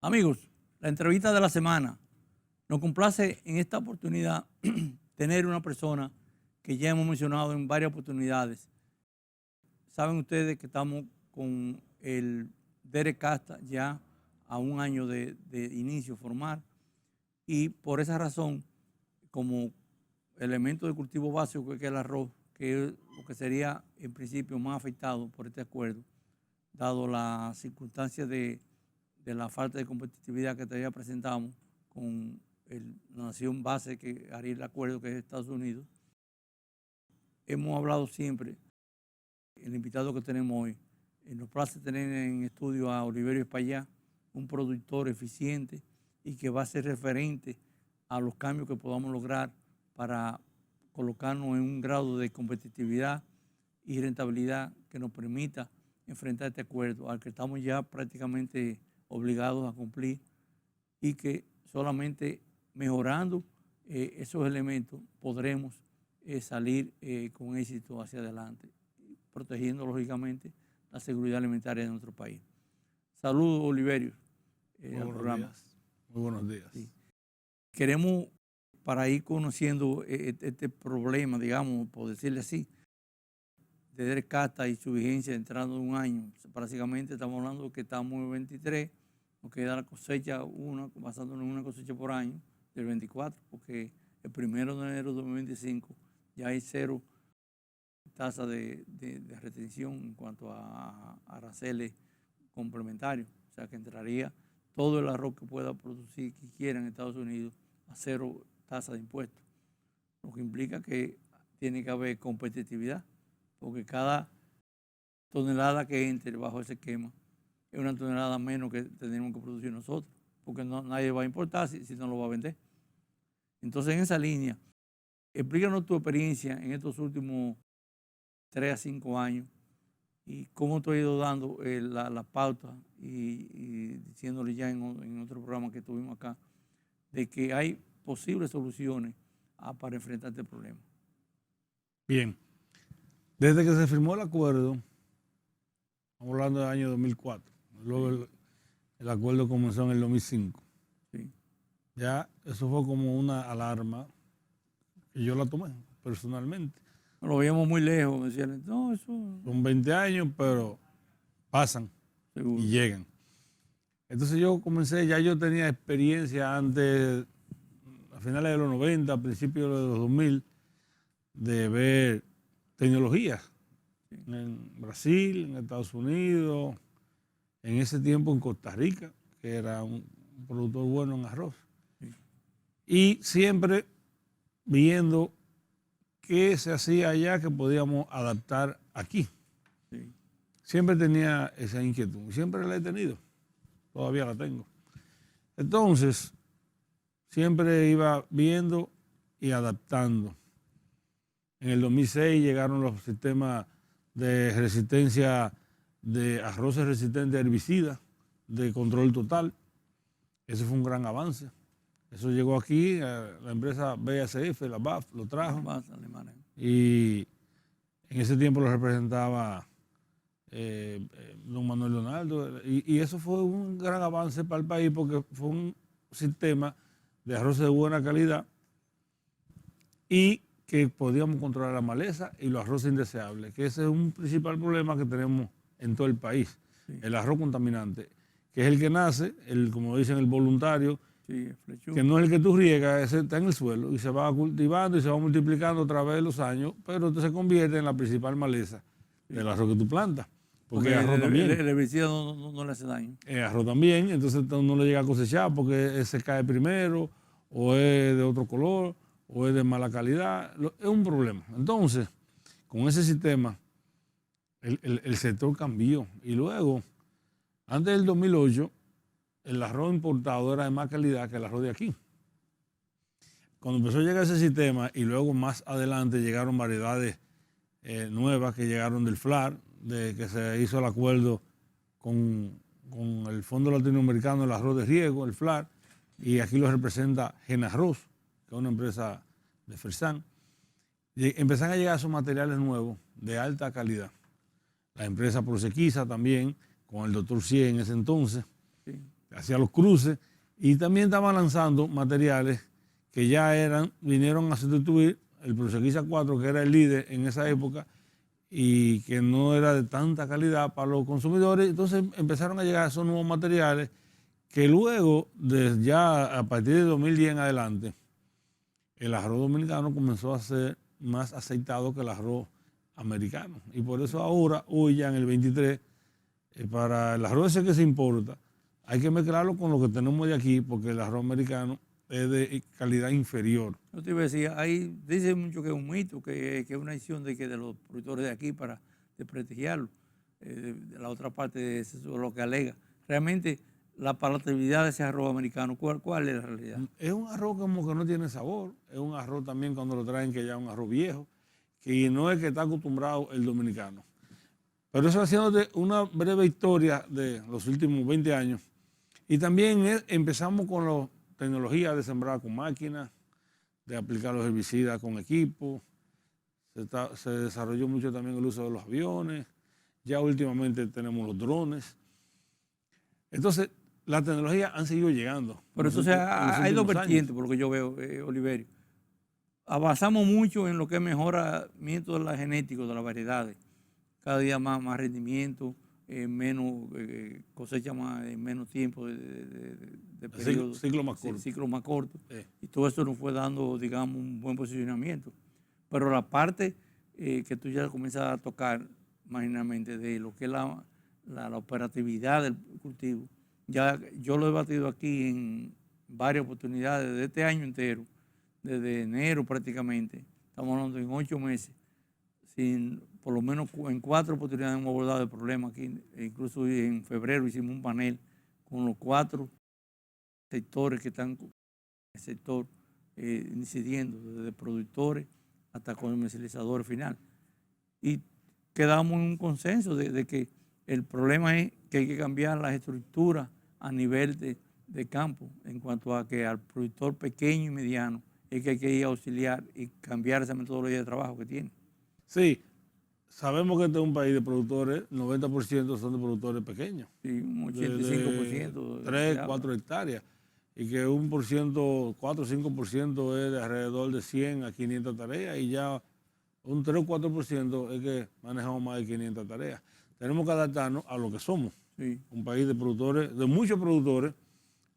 Amigos, la entrevista de la semana. Nos complace en esta oportunidad tener una persona que ya hemos mencionado en varias oportunidades. Saben ustedes que estamos con el Derek Casta ya a un año de inicio formal y por esa razón, como elemento de cultivo básico que es el arroz, que es lo que sería en principio más afectado por este acuerdo, dado las circunstancias de la falta de competitividad que todavía presentamos con la nación base que haría el acuerdo, que es Estados Unidos. Hemos hablado siempre, el invitado que tenemos hoy, nos place tener en estudio a Oliverio Espaillá, un productor eficiente y que va a ser referente a los cambios que podamos lograr para colocarnos en un grado de competitividad y rentabilidad que nos permita enfrentar este acuerdo al que estamos ya prácticamente obligados a cumplir y que solamente mejorando esos elementos podremos salir con éxito hacia adelante, protegiendo lógicamente la seguridad alimentaria de nuestro país. Saludos, Oliverio, al programa. Días. Muy buenos días. Sí. Queremos, para ir conociendo este problema, digamos, por decirle así, de Derek Casta y su vigencia entrando en un año. Básicamente estamos hablando de que estamos en el 23, nos queda la cosecha, basándonos en una cosecha por año del 24, porque el 1 de enero de 2025 ya hay 0 tasa de retención en cuanto a aranceles complementarios. O sea que entraría todo el arroz que pueda producir, que quiera en Estados Unidos, a 0 tasa de impuestos. Lo que implica que tiene que haber competitividad, porque cada tonelada que entre bajo ese esquema es una tonelada menos que tenemos que producir nosotros, porque nadie va a importar si no lo va a vender. Entonces, en esa línea, explícanos tu experiencia en estos últimos 3 a 5 años y cómo te has ido dando la pauta y diciéndole ya en otro programa que tuvimos acá, de que hay posibles soluciones para enfrentar este problema. Bien. Desde que se firmó el acuerdo, estamos hablando del año 2004, luego el acuerdo comenzó en el 2005. Sí. Ya eso fue como una alarma y yo la tomé personalmente. Lo veíamos muy lejos, decían, no, eso... Son 20 años, pero pasan Seguro. y llegan. Entonces yo comencé, ya yo tenía experiencia antes, a finales de los 90, a principios de los 2000, de ver tecnologías en Brasil, en Estados Unidos, en ese tiempo en Costa Rica, que era un productor bueno en arroz. Sí. Y siempre viendo qué se hacía allá que podíamos adaptar aquí. Sí. Siempre tenía esa inquietud, siempre la he tenido, todavía la tengo. Entonces, siempre iba viendo y adaptando. En el 2006 llegaron los sistemas de resistencia de arroces resistentes a herbicidas, de control total. Eso fue un gran avance. Eso llegó aquí, la empresa BASF, la BAF, lo trajo. Y en ese tiempo lo representaba don Manuel Donaldo. Y eso fue un gran avance para el país porque fue un sistema de arroces de buena calidad y que podíamos controlar la maleza y los arroces indeseables, que ese es un principal problema que tenemos en todo el país. Sí. El arroz contaminante, que es el que nace, como dicen el voluntario, sí, que no es el que tú riegas, ese está en el suelo y se va cultivando y se va multiplicando a través de los años, pero entonces se convierte en la principal maleza del arroz que tú plantas. Porque el arroz también. El herbicida no le hace daño. El arroz también, entonces no le llega a cosechar porque ese cae primero o es de otro color o es de mala calidad, es un problema. Entonces, con ese sistema, el sector cambió. Y luego, antes del 2008, el arroz importado era de más calidad que el arroz de aquí. Cuando empezó a llegar ese sistema y luego más adelante llegaron variedades nuevas que llegaron del FLAR, de que se hizo el acuerdo con el Fondo Latinoamericano del Arroz de Riego, el FLAR, y aquí lo representa Genarroz, que es una empresa de Fersan. Y empezaron a llegar esos materiales nuevos de alta calidad. La empresa Prosequiza también, con el doctor Cie en ese entonces, sí. hacía los cruces y también estaban lanzando materiales que ya vinieron a sustituir el Proseguiza 4, que era el líder en esa época y que no era de tanta calidad para los consumidores. Entonces empezaron a llegar esos nuevos materiales que luego, ya a partir de 2010 en adelante, el arroz dominicano comenzó a ser más aceitado que el arroz americano. Y por eso ahora, hoy ya en el 23, para el arroz ese que se importa, hay que mezclarlo con lo que tenemos de aquí, porque el arroz americano es de calidad inferior. Yo te iba a decir, dice mucho que es un mito, que es una decisión de los productores de aquí para desprestigiarlo. De la otra parte, eso es lo que alega. Realmente, la palatabilidad de ese arroz americano, ¿cuál es la realidad? Es un arroz como que no tiene sabor, es un arroz también cuando lo traen que ya es un arroz viejo, que no es que está acostumbrado el dominicano. Pero eso haciéndote una breve historia de los últimos 20 años. Y también empezamos con la tecnología de sembrar con máquinas, de aplicar los herbicidas con equipo. Se desarrolló mucho también el uso de los aviones. Ya últimamente tenemos los drones. Entonces, las tecnologías han seguido llegando. Pero entonces hay dos vertientes, por lo que yo veo, Oliverio. Avanzamos mucho en lo que es mejoramiento de la genética, de las variedades. Cada día más rendimiento, menos cosecha en menos tiempo de periodo. Ciclo más corto. Y todo eso nos fue dando, digamos, un buen posicionamiento. Pero la parte que tú ya comienzas a tocar, marginalmente, de lo que es la operatividad del cultivo, ya yo lo he batido aquí en varias oportunidades de este año entero, desde enero prácticamente, estamos hablando en 8 meses, por lo menos en 4 oportunidades hemos abordado el problema aquí, incluso en febrero hicimos un panel con los 4 sectores que están en el sector incidiendo, desde productores hasta comercializadores final. Y quedamos en un consenso de que el problema es que hay que cambiar las estructuras a nivel de campo, en cuanto a que al productor pequeño y mediano es que hay que ir a auxiliar y cambiar esa metodología de trabajo que tiene. Sí, sabemos que este es un país de productores, 90% son de productores pequeños. Sí, un 85%. De 3, 4 hectáreas. Y que un por ciento, 4 o 5% es de alrededor de 100 a 500 tareas y ya un 3 o 4% es que manejamos más de 500 tareas. Tenemos que adaptarnos a lo que somos. Sí. Un país de productores, de muchos productores,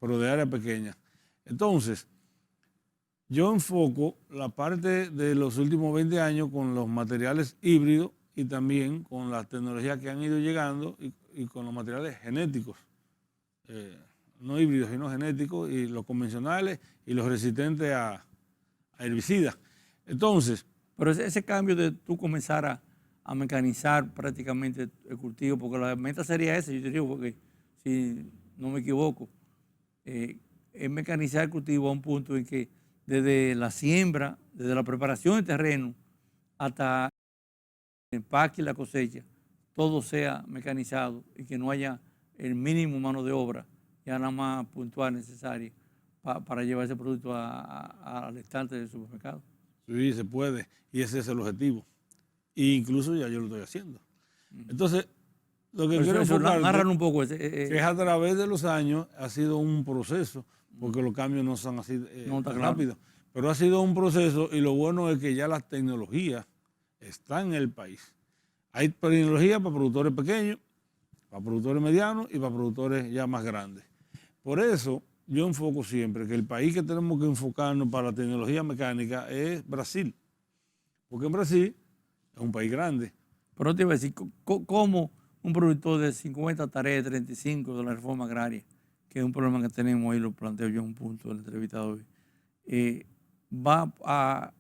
pero de áreas pequeñas. Entonces, yo enfoco la parte de los últimos 20 años con los materiales híbridos y también con las tecnologías que han ido llegando y con los materiales genéticos. No híbridos, sino genéticos, y los convencionales y los resistentes a herbicidas. Entonces... Pero ese cambio de tú comenzar a mecanizar prácticamente el cultivo, porque la meta sería esa, yo te digo, porque si no me equivoco, es mecanizar el cultivo a un punto en que desde la siembra, desde la preparación del terreno hasta el empaque y la cosecha, todo sea mecanizado y que no haya el mínimo mano de obra, ya nada más puntual necesaria para llevar ese producto al estante del supermercado. Sí, se puede, y ese es el objetivo. E incluso ya yo lo estoy haciendo. Entonces, lo que quiero enfocar un poco que es a través de los años ha sido un proceso, porque los cambios no son así tan rápidos, pero ha sido un proceso y lo bueno es que ya las tecnologías están en el país. Hay tecnología para productores pequeños, para productores medianos y para productores ya más grandes. Por eso yo enfoco siempre que el país que tenemos que enfocarnos para la tecnología mecánica es Brasil, porque en Brasil es un país grande. Pero te iba a decir, ¿cómo un productor de 50 tareas, 35 de la reforma agraria, que es un problema que tenemos ahí, lo planteo yo en un punto del entrevistado hoy, va a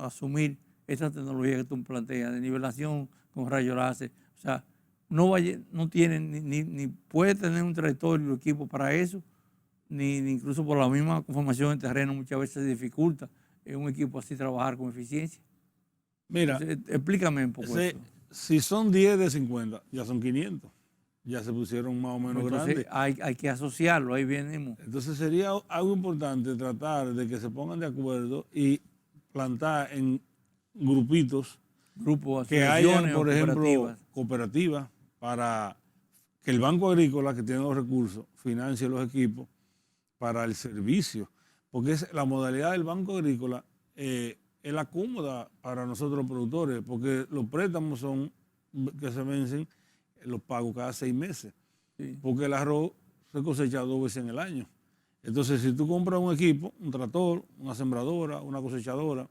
asumir esa tecnología que tú planteas de nivelación con rayos láser? O sea, no tiene ni puede tener un trayectorio o equipo para eso, ni incluso por la misma conformación del terreno muchas veces se dificulta en un equipo así trabajar con eficiencia. Mira, entonces, explícame un poco eso. Si son 10 de 50, ya son 500. Ya se pusieron más o menos grandes. Hay que asociarlo, ahí venimos. Entonces sería algo importante tratar de que se pongan de acuerdo y plantar en grupos Grupos, que hayan, por ejemplo, cooperativas para que el Banco Agrícola, que tiene los recursos, financie los equipos para el servicio, porque es la modalidad del Banco Agrícola es la cómoda para nosotros los productores, porque los préstamos son que se vencen, los pagos cada 6 meses, Sí. porque el arroz se cosecha 2 veces en el año. Entonces, si tú compras un equipo, un tractor, una sembradora, una cosechadora,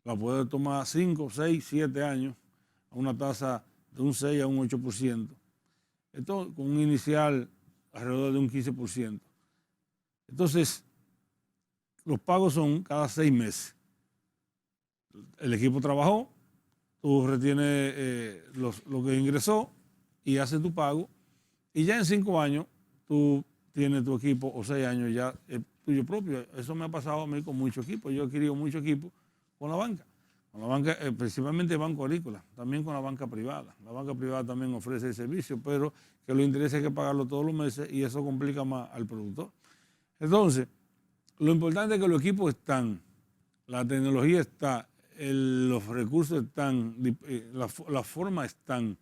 la puedes tomar 5, 6, 7 años a una tasa de un 6 a un 8%. Esto con un inicial alrededor de un 15%. Entonces, los pagos son cada 6 meses. El equipo trabajó, tú retienes lo que ingresó y haces tu pago. Y ya en 5 años tú tienes tu equipo, o 6 años ya es tuyo propio. Eso me ha pasado a mí con muchos equipos. Yo he adquirido muchos equipos con la banca. Con la banca, principalmente Banco Agrícola, también con la banca privada. La banca privada también ofrece el servicio, pero que lo interesa es que pagarlo todos los meses y eso complica más al productor. Entonces, lo importante es que los equipos están, la tecnología está, los recursos están, la forma están.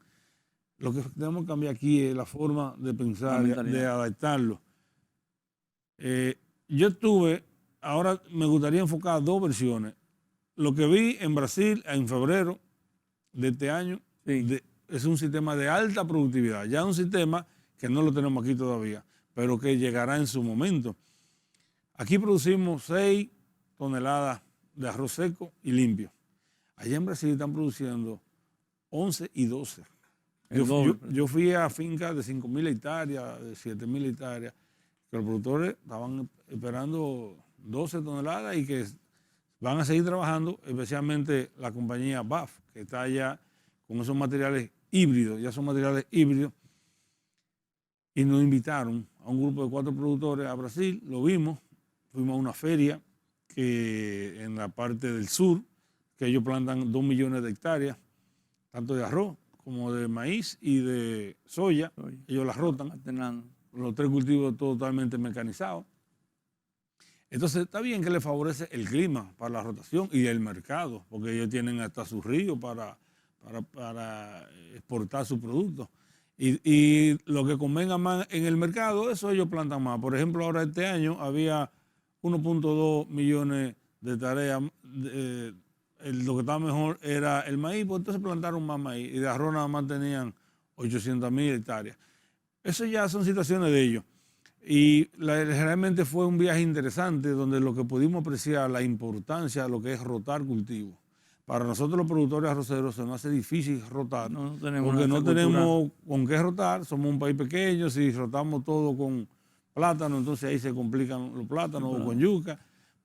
Lo que tenemos que cambiar aquí es la forma de pensar, de adaptarlo. Ahora me gustaría enfocar 2 versiones. Lo que vi en Brasil en febrero de este año es un sistema de alta productividad, ya un sistema que no lo tenemos aquí todavía, pero que llegará en su momento. Aquí producimos 6 toneladas de arroz seco y limpio. Allá en Brasil están produciendo 11 y 12. Yo fui a fincas de 5.000 hectáreas, de 7.000 hectáreas, que los productores estaban esperando 12 toneladas y que van a seguir trabajando, especialmente la compañía BAF, que está allá con esos materiales híbridos, ya son materiales híbridos, y nos invitaron a un grupo de 4 productores a Brasil, lo vimos, fuimos a una feria que en la parte del sur, que ellos plantan 2 millones de hectáreas, tanto de arroz como de maíz y de soya, ellos las rotan, los 3 cultivos totalmente mecanizados. Entonces está bien que le favorece el clima para la rotación y el mercado, porque ellos tienen hasta sus ríos para exportar sus productos. Y lo que convenga más en el mercado, eso ellos plantan más. Por ejemplo, ahora este año había 1.2 millones de tareas. Lo que estaba mejor era el maíz, pues entonces plantaron más maíz. Y de arroz nada más tenían 800.000 hectáreas. Eso ya son situaciones de ellos. Y realmente fue un viaje interesante donde lo que pudimos apreciar la importancia de lo que es rotar cultivos. Para nosotros los productores arroceros se nos hace difícil rotar, porque no tenemos con qué rotar, somos un país pequeño, si rotamos todo con plátano, entonces ahí se complican los plátanos o con yuca,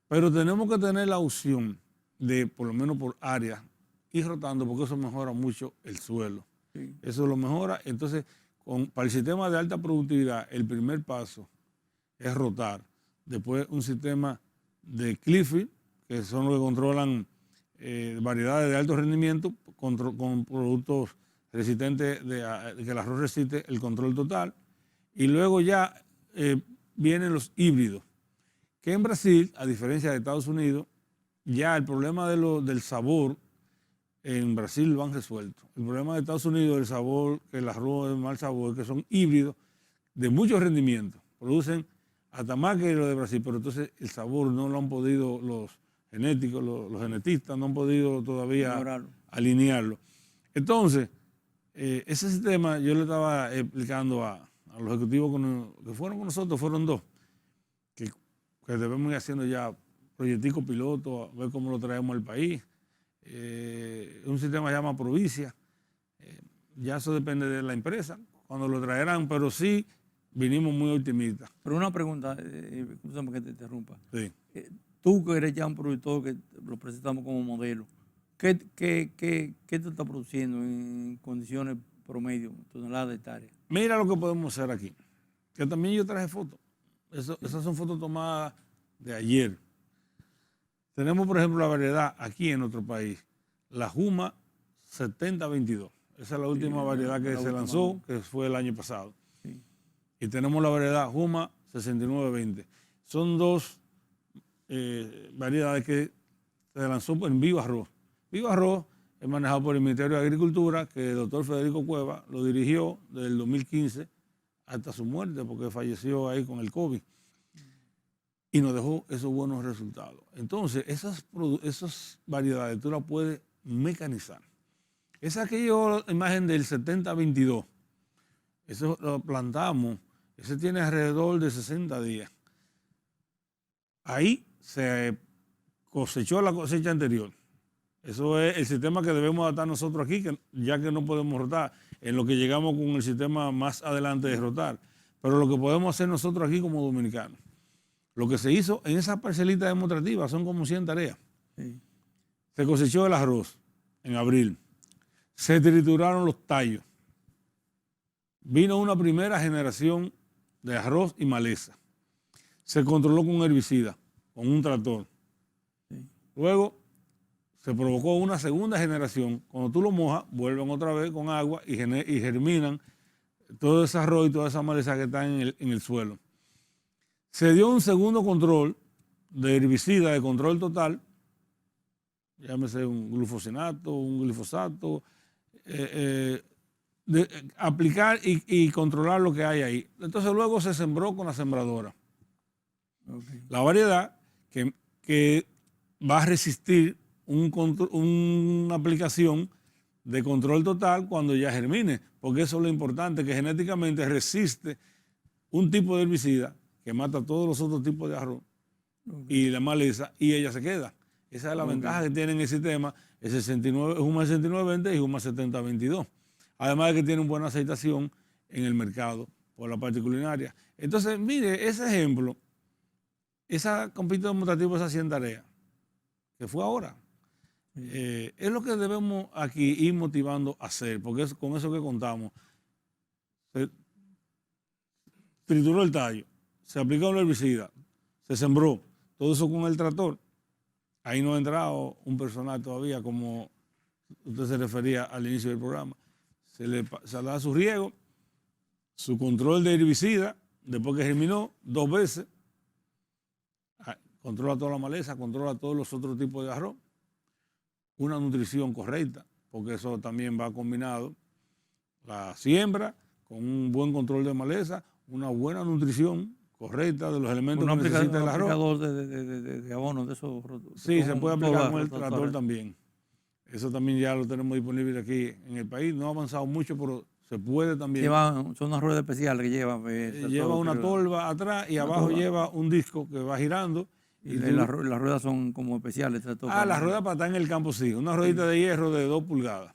pero tenemos que tener la opción de, por lo menos por área, ir rotando porque eso mejora mucho el suelo. Sí. Eso lo mejora, entonces para el sistema de alta productividad, el primer paso es rotar. Después un sistema de cliffy, que son los que controlan variedades de alto rendimiento con productos resistentes, que el arroz resiste el control total. Y luego ya vienen los híbridos, que en Brasil, a diferencia de Estados Unidos, ya el problema del sabor en Brasil lo han resuelto. El problema de Estados Unidos, el sabor, que el arroz es mal sabor, que son híbridos de mucho rendimiento. Producen hasta más que lo de Brasil, pero entonces el sabor no lo han podido los genéticos, los genetistas no han podido todavía alinearlo. Entonces, ese sistema yo le estaba explicando a los ejecutivos que fueron con nosotros, fueron 2, que debemos ir haciendo ya proyecticos pilotos, a ver cómo lo traemos al país. Un sistema que se llama Provincia, ya eso depende de la empresa, cuando lo traerán, pero sí vinimos muy optimistas. Pero una pregunta, escúchame que te interrumpa. Sí. Tú que eres ya un productor que lo presentamos como modelo, ¿qué tú estás produciendo en condiciones promedio, toneladas de hectáreas? Mira lo que podemos hacer aquí, que también yo traje fotos. Esas son fotos tomadas de ayer. Tenemos, por ejemplo, la variedad aquí en nuestro país, la Juma 7022. Esa es la última variedad que se lanzó, que fue el año pasado. Sí. Y tenemos la variedad Juma 6920. Son 2 variedades que se lanzó en Viva Arroz. Viva Arroz es manejado por el Ministerio de Agricultura, que el doctor Federico Cueva lo dirigió desde el 2015 hasta su muerte, porque falleció ahí con el COVID. Y nos dejó esos buenos resultados. Entonces, esas variedades tú las puedes mecanizar. Esa aquella imagen del 70-22, eso lo plantamos, ese tiene alrededor de 60 días. Ahí se cosechó la cosecha anterior. Eso es el sistema que debemos adaptar nosotros aquí, ya que no podemos rotar, en lo que llegamos con el sistema más adelante de rotar. Pero lo que podemos hacer nosotros aquí como dominicanos. Lo que se hizo en esas parcelitas demostrativas son como 100 tareas. Sí. Se cosechó el arroz en abril. Se trituraron los tallos. Vino una primera generación de arroz y maleza. Se controló con herbicida, con un tractor. Sí. Luego se provocó una segunda generación. Cuando tú lo mojas, vuelven otra vez con agua y germinan todo ese arroz y toda esa maleza que está en el suelo. Se dio un segundo control de herbicida, de control total, llámese un glufosinato, un glifosato, aplicar y controlar lo que hay ahí. Entonces luego se sembró con la sembradora. Okay. La variedad que va a resistir una aplicación de control total cuando ya germine, porque eso es lo importante, que genéticamente resiste un tipo de herbicida que mata todos los otros tipos de arroz y la maleza, y ella se queda. Esa es la ventaja que tiene el sistema, el 69, Juma 6920 y Juma 7022. Además de que tiene una buena aceptación en el mercado por la parte culinaria. Entonces, mire, ese ejemplo, esa compito demostrativo, esa 100 tareas, que fue ahora, es lo que debemos aquí ir motivando a hacer, porque es con eso que contamos. Se trituró el tallo, se aplicó un herbicida, se sembró, todo eso con el tractor. Ahí no ha entrado un personal todavía, como usted se refería al inicio del programa. Se le da su riego, su control de herbicida, después que germinó 2 veces, controla toda la maleza, controla todos los otros tipos de arroz, una nutrición correcta, porque eso también va combinado, la siembra con un buen control de maleza, una buena nutrición correcta de los elementos que necesita el arroz. Un aplicador de abono de esos. Sí, se puede aplicar con el tractor también. Eso también ya lo tenemos disponible aquí en el país. No ha avanzado mucho, pero se puede también. Son unas ruedas especiales que lleva. Lleva una tolva atrás y abajo lleva un disco que va girando. Y las ruedas son como especiales. Las ruedas para estar en el campo, sí. Una ruedita de hierro de 2 pulgadas.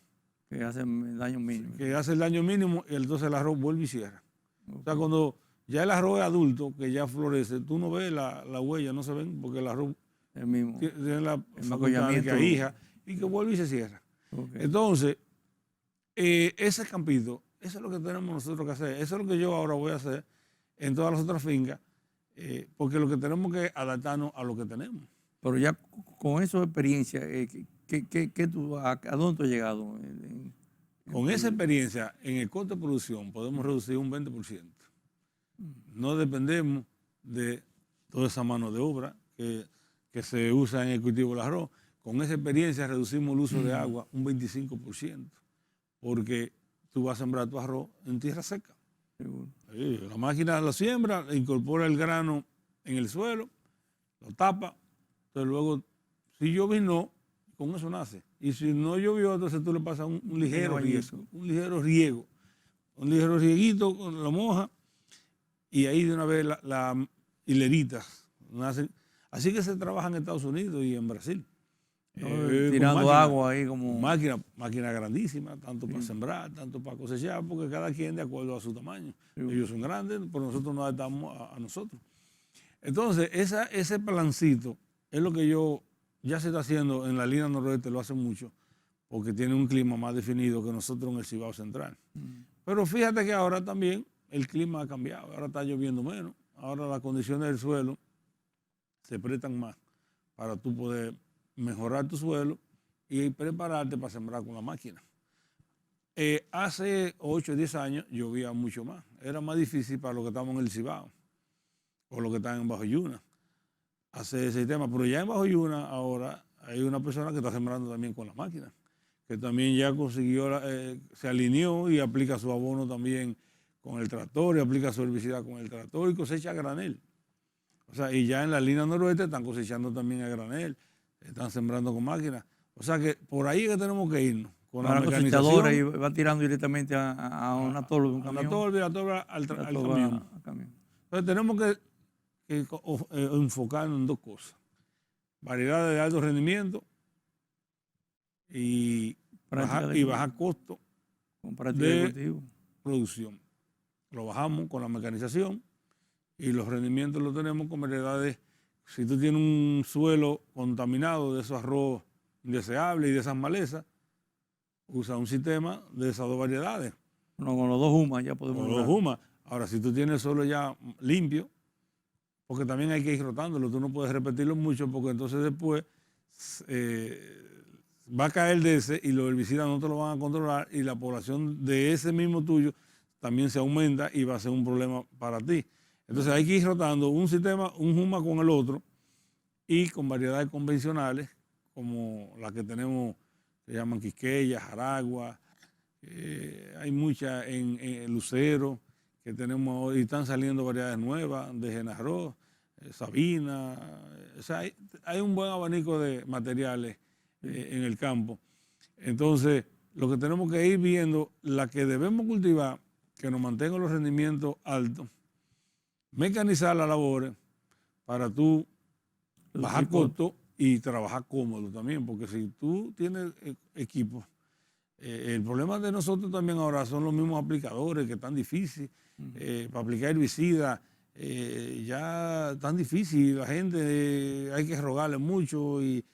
Que hacen el daño mínimo. Que hace el daño mínimo y entonces el arroz vuelve y cierra. O sea, cuando ya el arroz es adulto, que ya florece, tú no ves la huella, no se ven, porque el arroz el mismo. tiene la facultad que ahija y que vuelve y se cierra. Entonces, ese campito, eso es lo que tenemos nosotros que hacer. Eso es lo que yo ahora voy a hacer en todas las otras fincas, porque lo que tenemos que adaptarnos a lo que tenemos. Pero ya con esa experiencia, ¿a dónde tú has llegado? Con esa experiencia, en el costo de producción podemos reducir un 20%. No dependemos de toda esa mano de obra que se usa en el cultivo del arroz. Con esa experiencia reducimos el uso de agua un 25%, porque tú vas a sembrar tu arroz en tierra seca. La máquina lo siembra, incorpora el grano en el suelo, lo tapa, entonces luego, si llovió, con eso nace. Y si no llovió, entonces tú le pasas un ligero riego, un ligero rieguito, lo moja, y ahí de una vez las hileritas nacen. Así que se trabaja en Estados Unidos y en Brasil. Tirando agua ahí como... Máquina grandísima, tanto para sembrar, tanto para cosechar, porque cada quien de acuerdo a su tamaño. Ellos son grandes, pero nosotros nos adaptamos a nosotros. Entonces, ese plancito es lo que ya se está haciendo en la línea noroeste, lo hace mucho, porque tiene un clima más definido que nosotros en el Cibao Central. Pero fíjate que ahora también el clima ha cambiado, ahora está lloviendo menos, ahora las condiciones del suelo se prestan más para tú poder mejorar tu suelo y prepararte para sembrar con la máquina. Hace 8 o 10 años llovía mucho más, era más difícil para los que estamos en el Cibao o los que están en Bajo Yuna hacer ese tema, pero ya en Bajo Yuna ahora hay una persona que está sembrando también con la máquina. que también ya consiguió, se alineó y aplica su abono también con el tractor, y aplica su herbicida con el tractor y cosecha a granel. O sea, y ya en la línea noroeste están cosechando también a granel, están sembrando con máquinas. O sea que por ahí es que tenemos que irnos. Con la cosechadora y va tirando directamente a una torre de un camión. La torre al camión. Entonces tenemos que enfocarnos en dos cosas. Variedades de alto rendimiento y bajar costo de producción. Lo bajamos con la mecanización y los rendimientos los tenemos con variedades. Si tú tienes un suelo contaminado de esos arroz indeseables y de esas malezas, usa un sistema de esas dos variedades. No, con los dos humas ya podemos. Con los dos humas. Ahora, si tú tienes el suelo ya limpio, porque también hay que ir rotándolo, tú no puedes repetirlo mucho porque entonces después va a caer de ese y los herbicidas no te lo van a controlar y la población de ese mismo tuyo también se aumenta y va a ser un problema para ti. Entonces hay que ir rotando un sistema, un huma con el otro y con variedades convencionales como las que tenemos, se llaman quisqueya, jaragua, hay muchas en lucero que tenemos y están saliendo variedades nuevas de genarroz, sabina, o sea, hay un buen abanico de materiales en el campo. Entonces, lo que tenemos que ir viendo, la que debemos cultivar, que nos mantenga los rendimientos altos, mecanizar las labores para tú bajar costos y trabajar cómodo también, porque si tú tienes equipos, el problema de nosotros también ahora son los mismos aplicadores que están difíciles, para aplicar herbicida, ya tan difícil, la gente hay que rogarle mucho y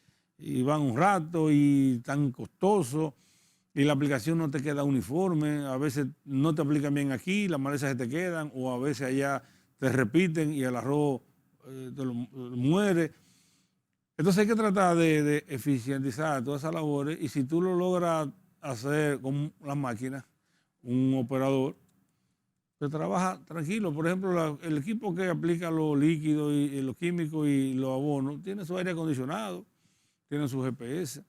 van un rato y tan costoso y la aplicación no te queda uniforme, a veces no te aplican bien aquí, las malezas se te quedan o a veces allá te repiten y el arroz te lo muere. Entonces hay que tratar de eficientizar todas esas labores y si tú lo logras hacer con las máquinas, un operador, que trabaja tranquilo. Por ejemplo, el equipo que aplica los líquidos y los químicos y los abonos tiene su aire acondicionado, tiene su GPS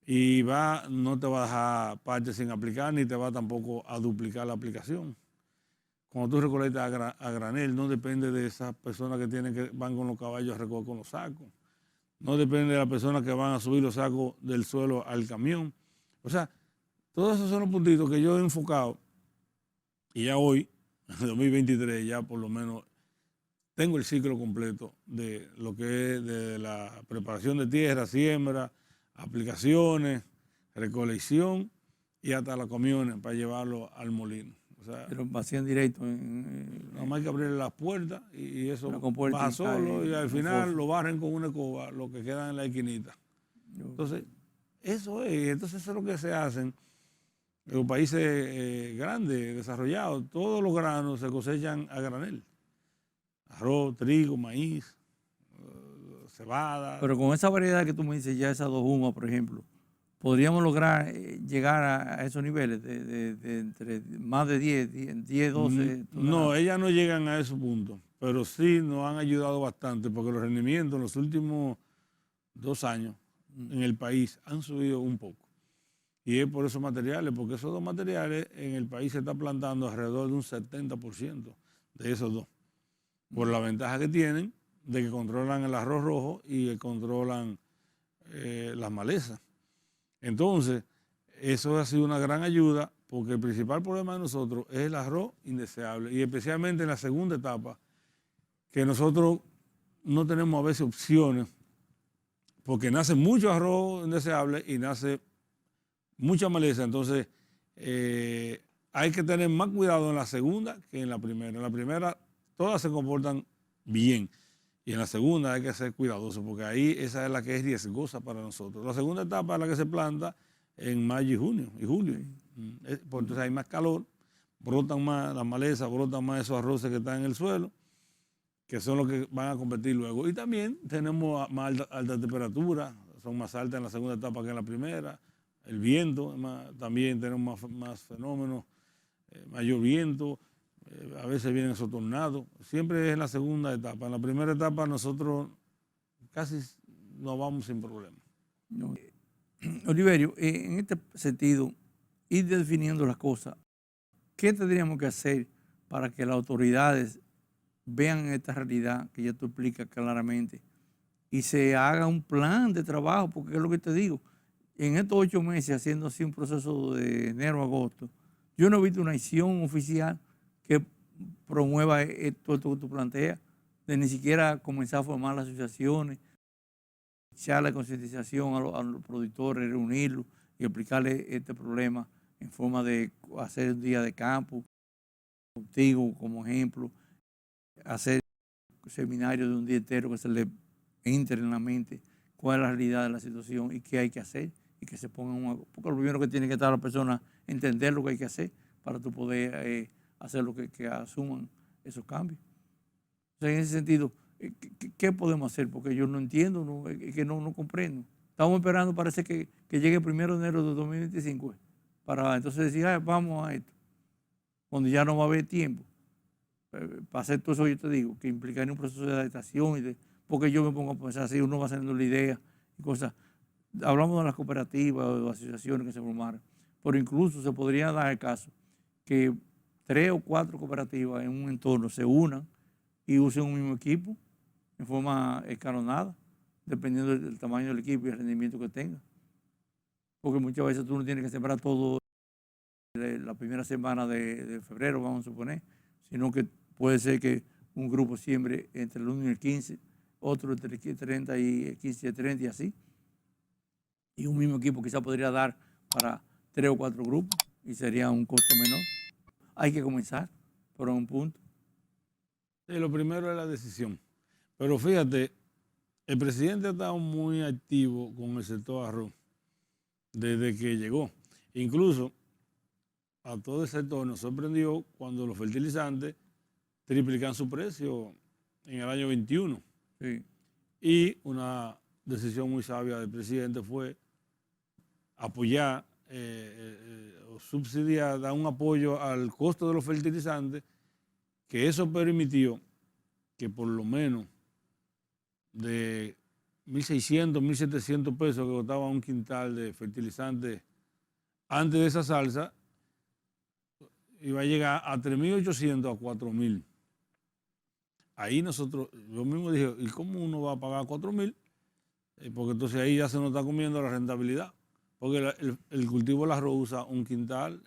y no te va a dejar partes sin aplicar ni te va tampoco a duplicar la aplicación. Cuando tú recolectas a granel, no depende de esas personas que van con los caballos a recoger con los sacos. No depende de las personas que van a subir los sacos del suelo al camión. O sea, todos esos son los puntitos que yo he enfocado y ya hoy, en 2023, ya por lo menos tengo el ciclo completo de lo que es de la preparación de tierra, siembra, aplicaciones, recolección y hasta los camiones para llevarlo al molino. O sea, pero vacían directo. Nada más hay que abrirle las puertas y eso baja solo y al final lo barren con una escoba, lo que queda en la esquinita. Entonces, eso es lo que se hacen en los países grandes, desarrollados. Todos los granos se cosechan a granel. Arroz, trigo, maíz, cebada. Pero con esa variedad que tú me dices, ya esas dos humas, por ejemplo, ¿podríamos lograr llegar a esos niveles de entre más de 10, 12? No, ellas no llegan a esos puntos, pero sí nos han ayudado bastante porque los rendimientos en los últimos 2 años en el país han subido un poco. Y es por esos materiales, porque esos dos materiales en el país se está plantando alrededor de un 70% de esos dos, por la ventaja que tienen de que controlan el arroz rojo y que controlan las malezas. Entonces, eso ha sido una gran ayuda porque el principal problema de nosotros es el arroz indeseable y especialmente en la segunda etapa, que nosotros no tenemos a veces opciones porque nace mucho arroz indeseable y nace mucha maleza. Entonces, hay que tener más cuidado en la segunda que en la primera. En la primera todas se comportan bien y en la segunda hay que ser cuidadoso porque ahí esa es la que es riesgosa para nosotros. La segunda etapa es la que se planta en mayo y julio. Porque entonces hay más calor, brotan más las malezas, brotan más esos arroces que están en el suelo, que son los que van a competir luego. Y también tenemos más alta temperatura, son más altas en la segunda etapa que en la primera. El viento, también tenemos más fenómenos, mayor viento. A veces vienen esos tornados, siempre es en la segunda etapa. En la primera etapa nosotros casi nos vamos sin problema. Oliverio, en este sentido, ir definiendo las cosas, ¿qué tendríamos que hacer para que las autoridades vean esta realidad que ya tú explicas claramente y se haga un plan de trabajo? Porque es lo que te digo, en estos 8 meses haciendo así un proceso de enero a agosto, yo no he visto una acción oficial que promueva esto que tú planteas, de ni siquiera comenzar a formar las asociaciones, echar la concientización a los productores, reunirlos y explicarles este problema en forma de hacer un día de campo, contigo como ejemplo, hacer seminarios de un día entero que se le entre en la mente cuál es la realidad de la situación y qué hay que hacer y que se pongan porque lo primero que tiene que estar la persona entender lo que hay que hacer para tú poder hacer lo que asuman esos cambios. O sea, en ese sentido, ¿qué podemos hacer? Porque yo no entiendo, es que no comprendo. Estamos esperando, parece que llegue el 1 de enero de 2025 para entonces decir, vamos a esto, cuando ya no va a haber tiempo. Para hacer todo eso, yo te digo, que implicaría un proceso de adaptación, porque yo me pongo a pensar así, uno va haciendo la idea y cosas. Hablamos de las cooperativas o de asociaciones que se formaran, pero incluso se podría dar el caso que 3 o 4 cooperativas en un entorno se unan y usen un mismo equipo en forma escalonada, dependiendo del tamaño del equipo y el rendimiento que tenga. Porque muchas veces tú no tienes que sembrar todo la primera semana de febrero, vamos a suponer, sino que puede ser que un grupo siembre entre el 1 y el 15, otro entre el 30 y el 15 y el 30 y así. Y un mismo equipo quizá podría dar para 3 o 4 grupos y sería un costo menor. Hay que comenzar por un punto. Sí, lo primero es la decisión. Pero fíjate, el presidente ha estado muy activo con el sector arroz desde que llegó. Incluso a todo el sector nos sorprendió cuando los fertilizantes triplican su precio en el año 21. Sí. Y una decisión muy sabia del presidente fue apoyar o subsidiar, dar un apoyo al costo de los fertilizantes, que eso permitió que por lo menos de 1.600, 1.700 pesos que costaba un quintal de fertilizantes antes de esa salsa, iba a llegar a 3.800 a 4.000. Ahí yo mismo dije, ¿y cómo uno va a pagar 4.000? Porque entonces ahí ya se nos está comiendo la rentabilidad. Porque el cultivo del arroz usa un quintal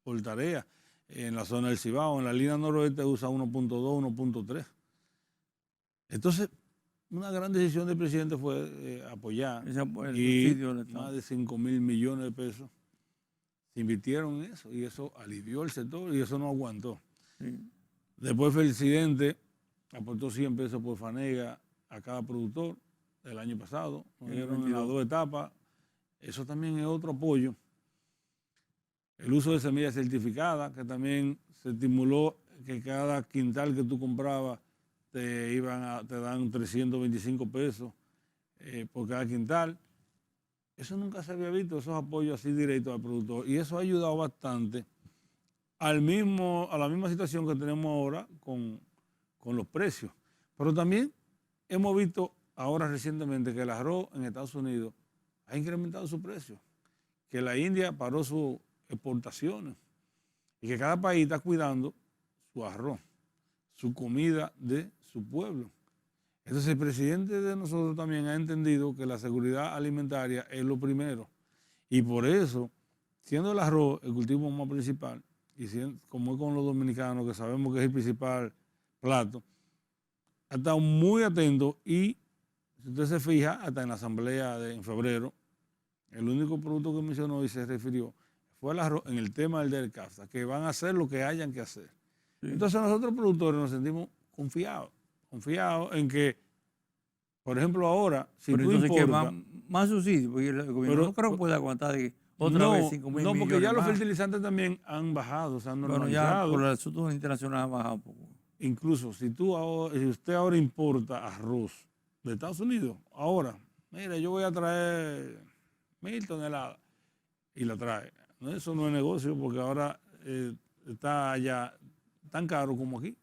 por tarea. En la zona del Cibao, en la línea noroeste usa 1.2, 1.3. Entonces, una gran decisión del presidente fue apoyar. Y más de 5.000 millones de pesos se invirtieron en eso. Y eso alivió el sector y eso no aguantó. Sí. Después el presidente aportó 100 pesos por fanega a cada productor el año pasado. Nos dieron en las 2 etapas. Eso también es otro apoyo. El uso de semillas certificadas, que también se estimuló que cada quintal que tú comprabas te dan 325 pesos por cada quintal. Eso nunca se había visto, esos apoyos así directos al productor. Y eso ha ayudado bastante a la misma situación que tenemos ahora con los precios. Pero también hemos visto ahora recientemente que el arroz en Estados Unidos ha incrementado su precio, que la India paró sus exportaciones y que cada país está cuidando su arroz, su comida de su pueblo. Entonces el presidente de nosotros también ha entendido que la seguridad alimentaria es lo primero y por eso, siendo el arroz el cultivo más principal y como es con los dominicanos que sabemos que es el principal plato, ha estado muy atento y si usted se fija, hasta en la asamblea en febrero, el único producto que mencionó y se refirió fue el arroz en el tema del CAFTA, que van a hacer lo que hayan que hacer. Sí. Entonces nosotros productores nos sentimos confiados en que, por ejemplo, ahora, si pero tú importas... más subsidio, porque el gobierno no creo que pueda aguantar otra vez 5.000 millones. No, porque ya los fertilizantes también han bajado, se han normalizado. Bueno, ya por el asunto internacional ha bajado un poco. Incluso si usted ahora importa arroz de Estados Unidos, ahora, mira, yo voy a traer 1.000 toneladas y la trae. Eso no es negocio porque ahora está allá tan caro como aquí.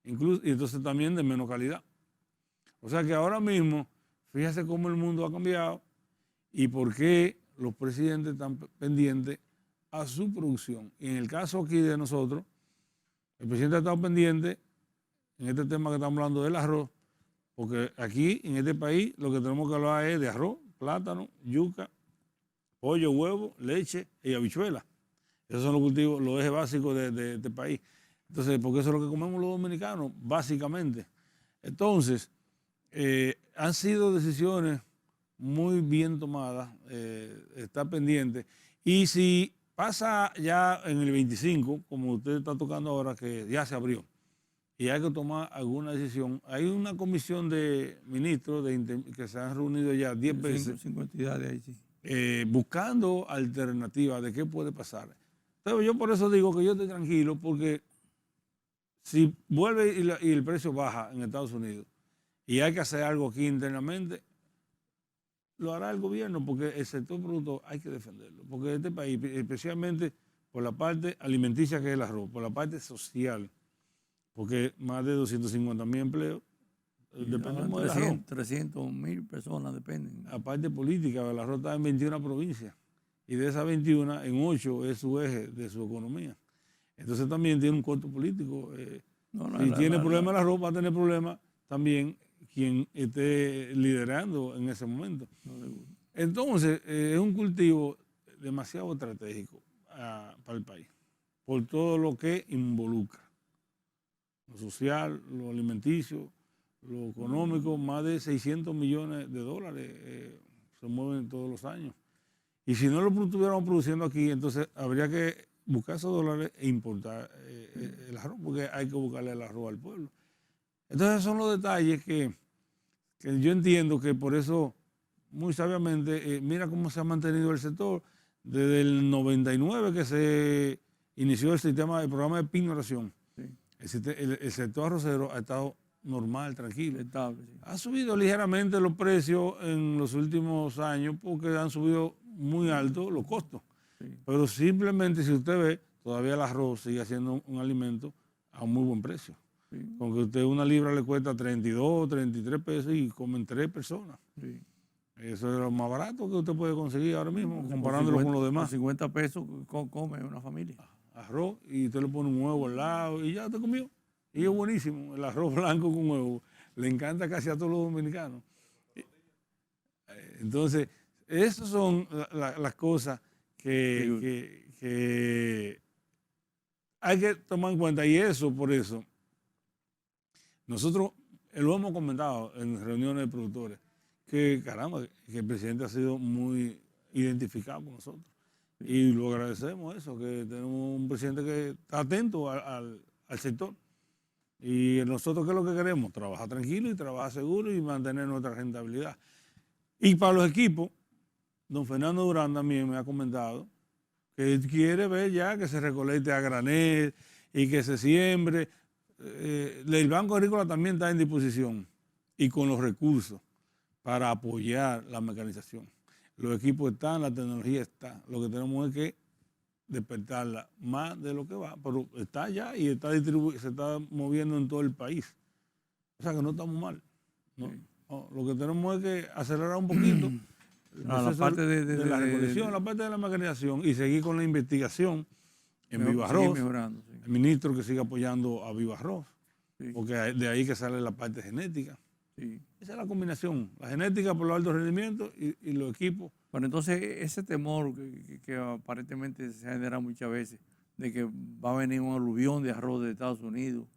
Incluso, y entonces también de menos calidad. O sea que ahora mismo, fíjese cómo el mundo ha cambiado y por qué los presidentes están pendientes a su producción. Y en el caso aquí de nosotros, el presidente ha estado pendiente en este tema que estamos hablando del arroz, porque aquí en este país lo que tenemos que hablar es de arroz, plátano, yuca, pollo, huevo, leche y habichuela. Esos son los cultivos, los ejes básicos de este país. Entonces, porque eso es lo que comemos los dominicanos, básicamente. Entonces, han sido decisiones muy bien tomadas, está pendiente. Y si pasa ya en el 25, como usted está tocando ahora, que ya se abrió, y hay que tomar alguna decisión, hay una comisión de ministros que se han reunido ya 10 veces. 5 entidades ahí, sí. Buscando alternativas de qué puede pasar. Entonces yo por eso digo que yo estoy tranquilo, porque si vuelve y el precio baja en Estados Unidos y hay que hacer algo aquí internamente, lo hará el gobierno, porque el sector productor hay que defenderlo. Porque este país, especialmente por la parte alimenticia que es el arroz, por la parte social, porque más de 250,000 empleos, dependemos del arroz. 300,000 personas dependen. La parte política, el arroz está en 21 provincias. Y de esas 21, en 8 es su eje de su economía. Entonces también tiene un costo político. Si tiene problemas el arroz, va a tener problemas también quien esté liderando en ese momento. Entonces, es un cultivo demasiado estratégico para el país, por todo lo que involucra. Lo social, lo alimenticio, lo económico, más de 600 millones de dólares se mueven todos los años. Y si no lo estuviéramos produciendo aquí, entonces habría que buscar esos dólares e importar el arroz, porque hay que buscarle el arroz al pueblo. Entonces, esos son los detalles que yo entiendo que por eso, muy sabiamente, mira cómo se ha mantenido el sector desde el 99 que se inició el programa de pignoración. Sí. El sector arrocero ha estado normal, tranquilo. Estable, sí. Ha subido ligeramente los precios en los últimos años porque han subido muy alto los costos. Sí. Pero simplemente, si usted ve, todavía el arroz sigue siendo un alimento a un muy buen precio. Sí. Con que usted una libra le cuesta 32, 33 pesos y comen 3 personas. Sí. Eso es lo más barato que usted puede conseguir ahora mismo, comparándolo con los demás. Con 50 pesos come una familia. Arroz, y usted le pone un huevo al lado y ya te comió. Y es buenísimo, el arroz blanco con huevo. Le encanta casi a todos los dominicanos. Entonces, esas son las cosas que hay que tomar en cuenta. Y eso, por eso, nosotros lo hemos comentado en reuniones de productores, que caramba, que el presidente ha sido muy identificado con nosotros. Y lo agradecemos eso, que tenemos un presidente que está atento al sector. Y nosotros, ¿qué es lo que queremos? Trabajar tranquilo y trabajar seguro y mantener nuestra rentabilidad. Y para los equipos, don Fernando Durán también me ha comentado que él quiere ver ya que se recolecte a granel y que se siembre. El Banco Agrícola también está en disposición y con los recursos para apoyar la mecanización. Los equipos están, la tecnología está. Lo que tenemos es que despertarla más de lo que va, pero está ya y está se está moviendo en todo el país. O sea que no estamos mal. ¿No? Sí. No, lo que tenemos es que acelerar un poquito la parte de la recolección, la parte de la mecanización y seguir con la investigación en Viva Arroz. Sí. El ministro que siga apoyando a Viva Arroz, sí. Porque de ahí que sale la parte genética. Sí. Esa es la combinación, la genética por los altos rendimientos y los equipos. Bueno, entonces ese temor que aparentemente se genera muchas veces de que va a venir un aluvión de arroz de Estados Unidos,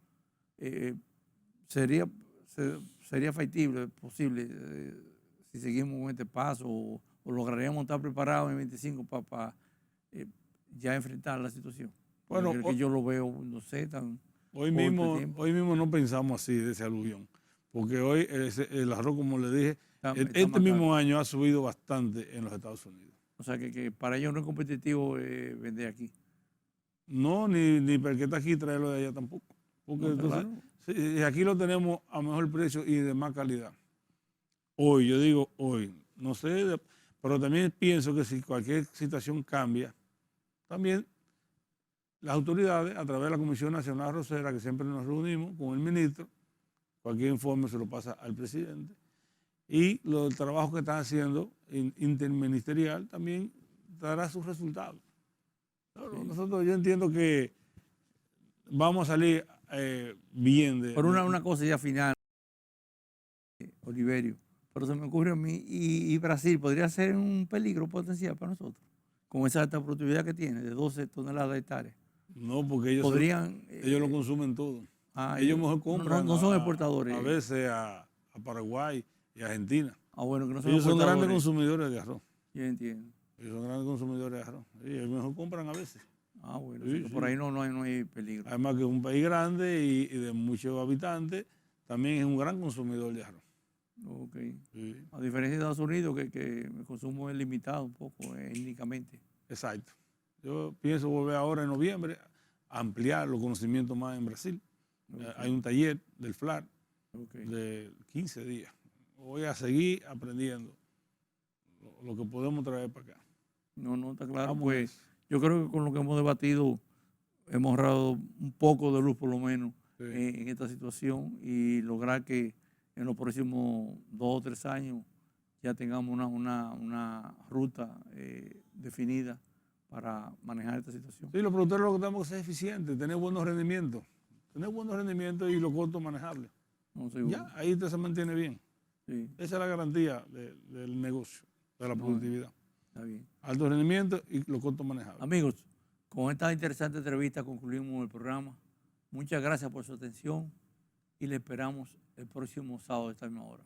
sería factible, posible, si seguimos con este paso o lograríamos estar preparados en 25 para ya enfrentar la situación. Bueno, que yo lo veo, no sé, tan... Hoy mismo no pensamos así de ese aluvión, porque hoy el arroz, como le dije, este mismo año ha subido bastante en los Estados Unidos. O sea, que para ellos no es competitivo vender aquí. No, ni para el que está aquí traerlo de allá tampoco. Porque no, entonces, claro. Aquí lo tenemos a mejor precio y de más calidad. Hoy, yo digo hoy, no sé, pero también pienso que si cualquier situación cambia, también las autoridades, a través de la Comisión Nacional Arrocera, que siempre nos reunimos con el ministro, cualquier informe se lo pasa al presidente. y el trabajo que están haciendo interministerial también dará sus resultados. Nosotros, yo entiendo que vamos a salir bien Por una cosa ya final, Oliverio, pero se me ocurre a mí, y Brasil podría ser un peligro potencial para nosotros, con esa alta productividad que tiene, de 12 toneladas de hectáreas. No, porque ellos, ellos lo consumen todo. Ellos mejor compran no son exportadores. A veces a Paraguay y Argentina. Bueno, que no son ellos son exportadores. grandes consumidores de arroz. Yo entiendo. Ellos son grandes consumidores de arroz. Ellos mejor compran a veces. Bueno, sí, por ahí no hay peligro. Además que es un país grande y de muchos habitantes, también es un gran consumidor de arroz. Ok. Sí. A diferencia de Estados Unidos, que el consumo es limitado un poco étnicamente. Exacto. Yo pienso volver ahora en noviembre a ampliar los conocimientos más en Brasil. Okay. Hay un taller del FLAR de 15 días. Voy a seguir aprendiendo lo que podemos traer para acá. No, está claro. Pues yo creo que con lo que hemos debatido hemos ahorrado un poco de luz por lo menos en esta situación y lograr que en los próximos 2 o 3 años ya tengamos una ruta definida para manejar esta situación. Sí, los productores lo que tenemos que ser eficientes, tener buenos rendimientos y los costos manejables. Ya, ahí usted se mantiene bien. Sí. Esa es la garantía del negocio, de la productividad. Está bien. Alto rendimiento y los costos manejables. Amigos, con esta interesante entrevista concluimos el programa. Muchas gracias por su atención y le esperamos el próximo sábado a esta misma hora.